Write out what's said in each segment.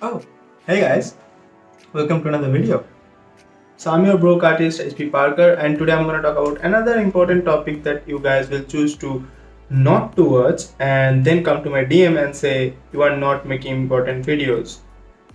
Oh, hey guys, welcome to another video. So I'm your broke artist HP Parker, and today I'm going to talk about another important topic that you guys will choose to not to watch and then come to my DM and say you are not making important videos.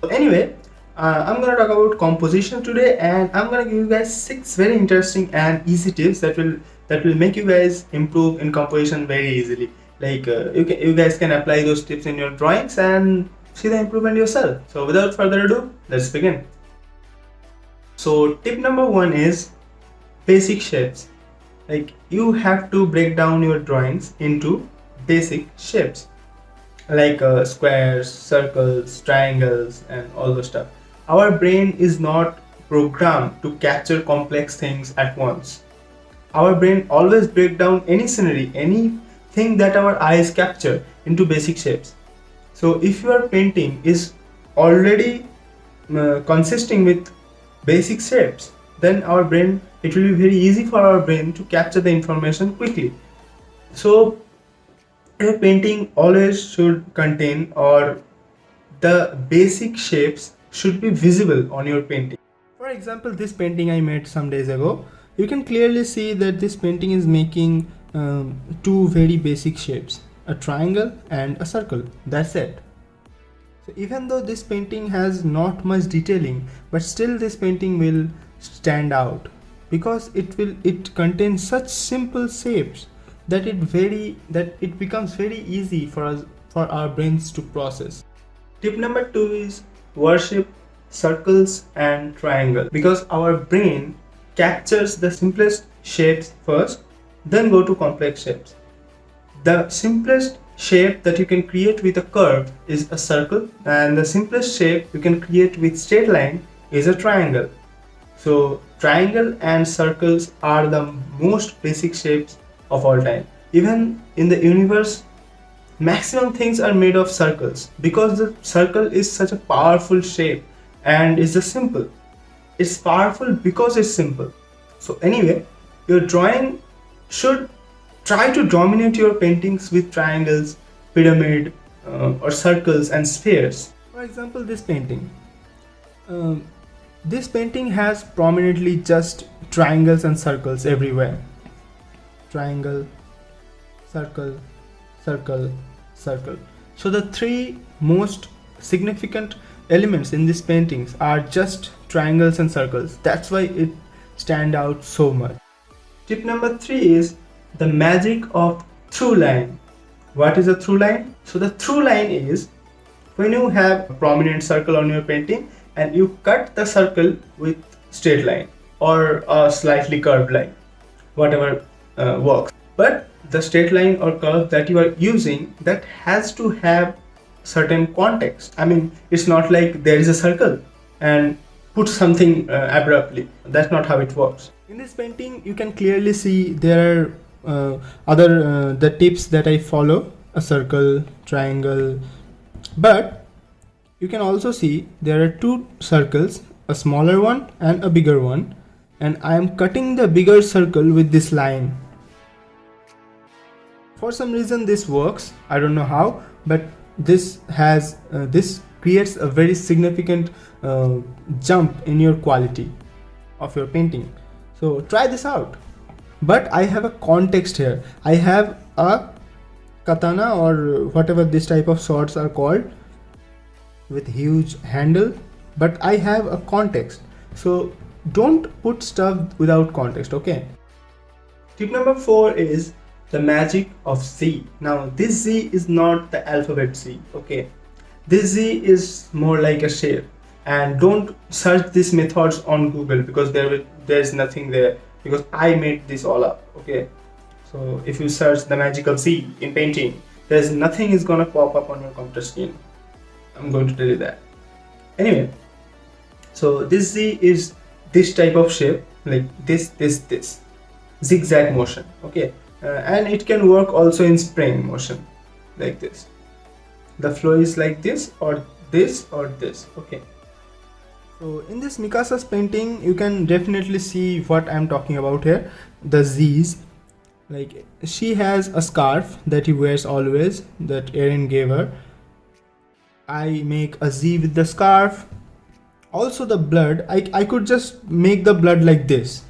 So anyway, I'm going to talk about composition today, and I'm going to give you guys 6 very interesting and easy tips that will make you guys improve in composition very easily. You guys can apply those tips in your drawings and see the improvement yourself. So without further ado, let's begin. So tip number 1 is basic shapes. You have to break down your drawings into basic shapes like squares, circles, triangles, and all those stuff. Our brain is not programmed to capture complex things at once. Our brain always break down any scenery, anything that our eyes capture into basic shapes. So if your painting is already consisting with basic shapes, then it will be very easy for our brain to capture the information quickly. So a painting always should contain, or the basic shapes should be visible on your painting. For example, this painting I made some days ago, you can clearly see that this painting is making two very basic shapes, a triangle and a circle. That's it. So even though this painting has not much detailing, but still this painting will stand out because it contains such simple shapes that it becomes very easy for our brains to process. Tip number 2 is worship circles and triangle, because our brain captures the simplest shapes first, then go to complex shapes. The simplest shape that you can create with a curve is a circle, and the simplest shape you can create with straight line is a triangle. So triangle and circles are the most basic shapes of all time. Even in the universe, maximum things are made of circles because the circle is such a powerful shape and is just simple. It's powerful because it's simple. So anyway, your drawing should try to dominate your paintings with triangles, pyramid, or circles and spheres. For example, this painting. Um, this painting has prominently just triangles and circles everywhere. Triangle, circle, circle, circle. So the three most significant elements in these paintings are just triangles and circles. That's why it stand out so much. Tip number 3 is the magic of through line. What is a through line? So the through line is when you have a prominent circle on your painting and you cut the circle with straight line or a slightly curved line, whatever works. But the straight line or curve that you are using, that has to have certain context. I mean, it's not like there is a circle and put something abruptly. That's not how it works. In this painting, you can clearly see there are the tips that I follow: a circle, triangle. But you can also see there are two circles, a smaller one and a bigger one, and I am cutting the bigger circle with this line. For some reason this works, I don't know how, but this creates a very significant jump in your quality of your painting. So try this out. But I have a context here. I have a katana, or whatever this type of swords are called, with huge handle, but I have a context. So don't put stuff without context, okay? Tip number 4 is the magic of Z. Now this Z is not the alphabet Z, okay? This Z is more like a shape, and don't search these methods on Google because there's nothing there, because I made this all up, okay? So if you search the magic of Z in painting, there's nothing is gonna pop up on your computer screen. I'm going to tell you that. Anyway, so this Z is this type of shape, like this, zigzag motion, okay? And it can work also in spring motion, like this. The flow is like this or this or this, okay? So in this Mikasa's painting, you can definitely see what I'm talking about here. The Z's, like she has a scarf that he wears always, that Erin gave her. I make a Z with the scarf. Also the blood, I could just make the blood like this.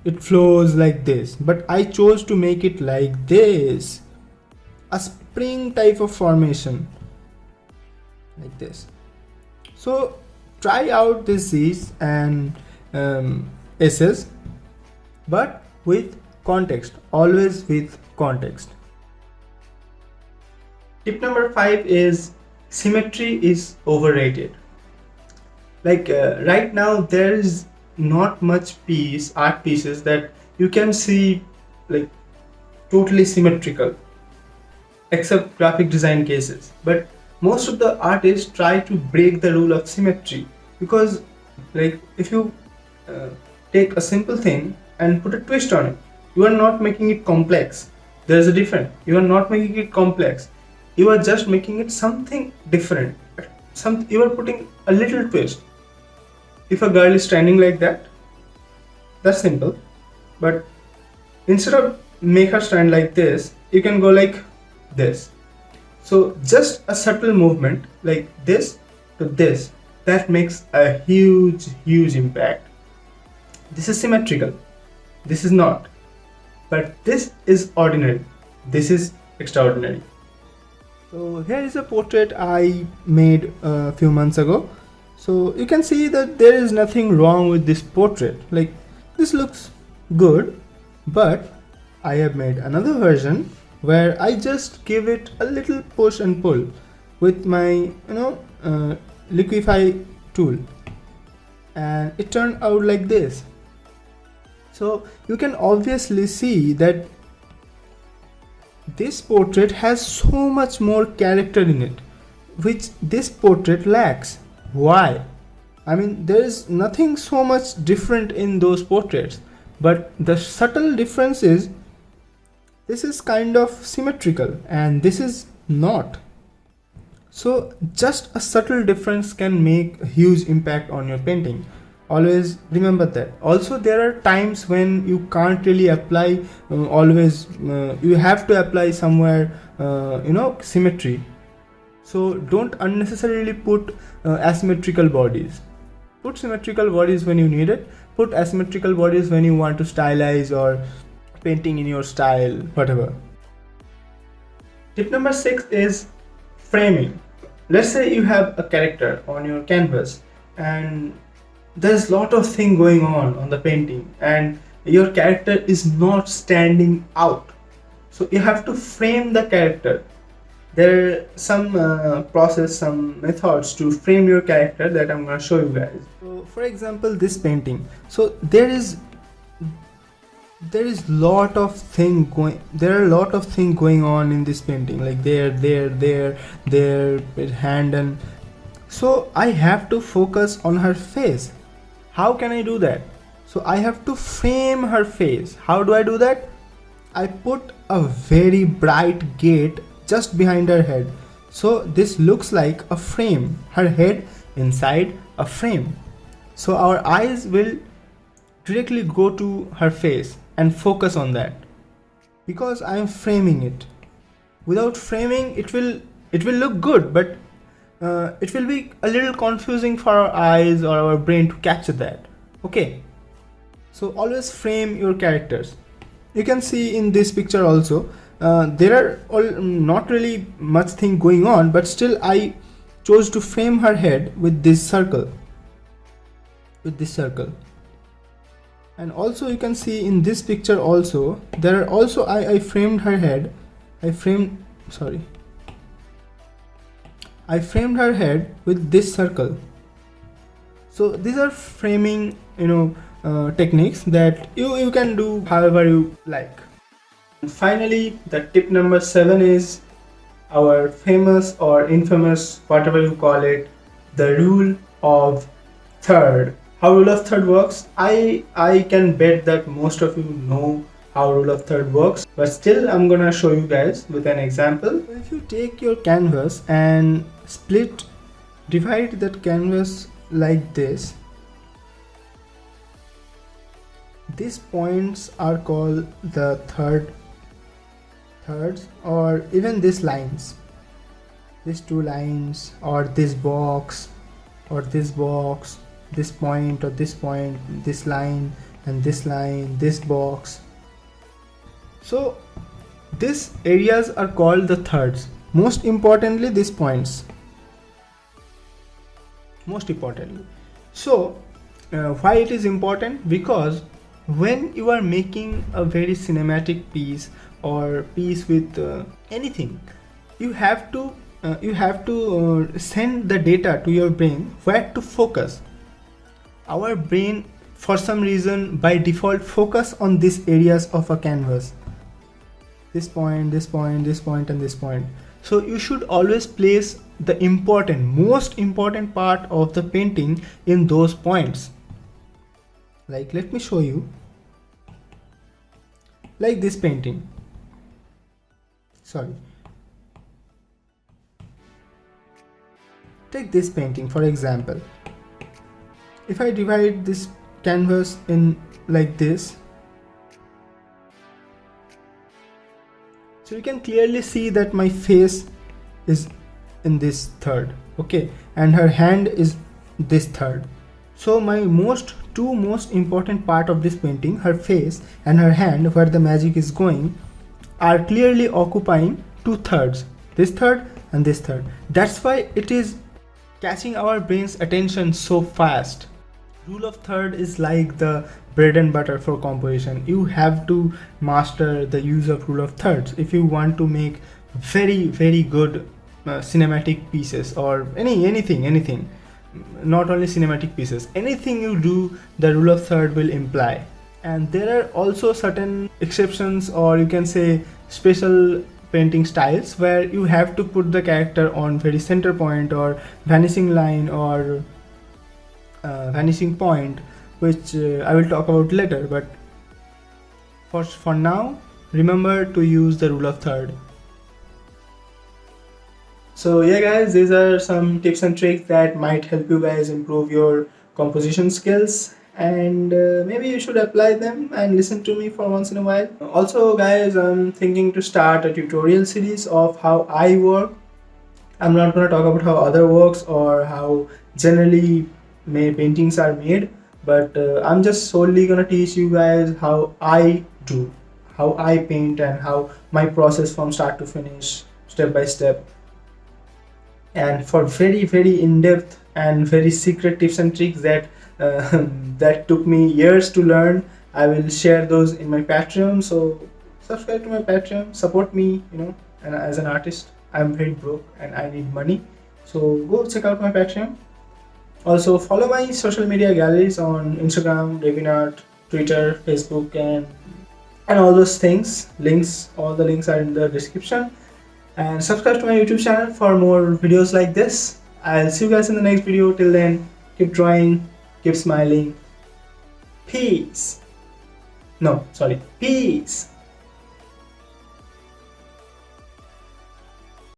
It flows like this, but I chose to make it like this. A spring type of formation, like this. So try out this Z's and S's, but with context, always with context. Tip number 5 is symmetry is overrated. Like right now there is not much art pieces that you can see like totally symmetrical, except graphic design cases. But most of the artists try to break the rule of symmetry, because like if you take a simple thing and put a twist on it, you are not making it complex. There is a difference. You are not making it complex, you are just making it something different. You are putting a little twist. If a girl is standing like that, that's simple. But instead of make her stand like this, you can go like this. So just a subtle movement like this to this, that makes a huge impact. This is symmetrical, this is not, but this is ordinary, this is extraordinary. So here is a portrait I made a few months ago. So you can see that there is nothing wrong with this portrait. Like, this looks good, but I have made another version where I just give it a little push and pull with my liquify tool, and it turned out like this. So you can obviously see that this portrait has so much more character in it, which this portrait lacks. Why? I mean, there is nothing so much different in those portraits, but the subtle difference is this is kind of symmetrical and this is not. So just a subtle difference can make a huge impact on your painting. Always remember that. Also, there are times when you can't really apply you have to apply somewhere symmetry. So don't unnecessarily put asymmetrical bodies. Put symmetrical bodies when you need it. Put asymmetrical bodies when you want to stylize or painting in your style, whatever. Tip number 6 is framing. Let's say you have a character on your canvas and there's a lot of thing going on the painting and your character is not standing out. So you have to frame the character. There are some some methods to frame your character that I'm going to show you guys. So for example, this painting. So there is a lot of thing going on in this painting, like there hand, and so I have to focus on her face. How can I do that? So I have to frame her face. How do I do that? I put a very bright gate just behind her head, so this looks like a frame, her head inside a frame. So our eyes will directly go to her face and focus on that, because I am framing it. Without framing, it will look good, but it will be a little confusing for our eyes or our brain to capture that. Okay, so always frame your characters. You can see in this picture also there are not really much thing going on, but still I chose to frame her head with this circle. And also you can see in this picture also, there are also I framed her head. I framed her head with this circle. So these are framing techniques that you can do however you like. And finally, the tip number 7 is our famous or infamous, whatever you call it, the rule of third. How rule of third works, I can bet that most of you know how rule of third works, but still I'm gonna show you guys with an example. If you take your canvas and divide that canvas like this, these points are called the thirds, or even these lines. these two lines, or this box, or this box, this point or this point, this line and this line, this box. So these areas are called the thirds. Most importantly, these points. Most importantly. So why it is important? Because when you are making a very cinematic piece or piece with anything, you have to send the data to your brain where to focus. Our brain, for some reason, by default focus on these areas of a canvas. This point, this point, this point and this point. So you should always place the most important part of the painting in those points. Like, let me show you. Like this painting. Sorry. Take this painting for example. If I divide this canvas in like this, so you can clearly see that my face is in this third, okay, and her hand is this third. So my two most important part of this painting, her face and her hand, where the magic is going, are clearly occupying 2/3, this third and this third. That's why it is catching our brain's attention so fast. Rule of third is like the bread and butter for composition. You have to master the use of rule of thirds if you want to make very good cinematic pieces, or anything, not only cinematic pieces, anything you do, the rule of third will imply. And there are also certain exceptions, or you can say special painting styles, where you have to put the character on very center point or vanishing line or vanishing point, which I will talk about later. But for now, remember to use the rule of third. So yeah guys, these are some tips and tricks that might help you guys improve your composition skills, and maybe you should apply them and listen to me for once in a while. Also guys, I'm thinking to start a tutorial series of how I work. I'm not going to talk about how other works or how generally paintings are made, but I'm just solely going to teach you guys how I do, how I paint, and how my process from start to finish, step by step. And for very in-depth and very secret tips and tricks that that took me years to learn, I will share those in my Patreon. So subscribe to my Patreon, support me, and as an artist I'm very broke and I need money, so go check out my Patreon. Also follow my social media galleries on Instagram, DeviantArt, Twitter, Facebook, and all those things. All the links are in the description. And subscribe to my YouTube channel for more videos like this. I'll see you guys in the next video. Till then, keep drawing, keep smiling. Peace. No, sorry. Peace.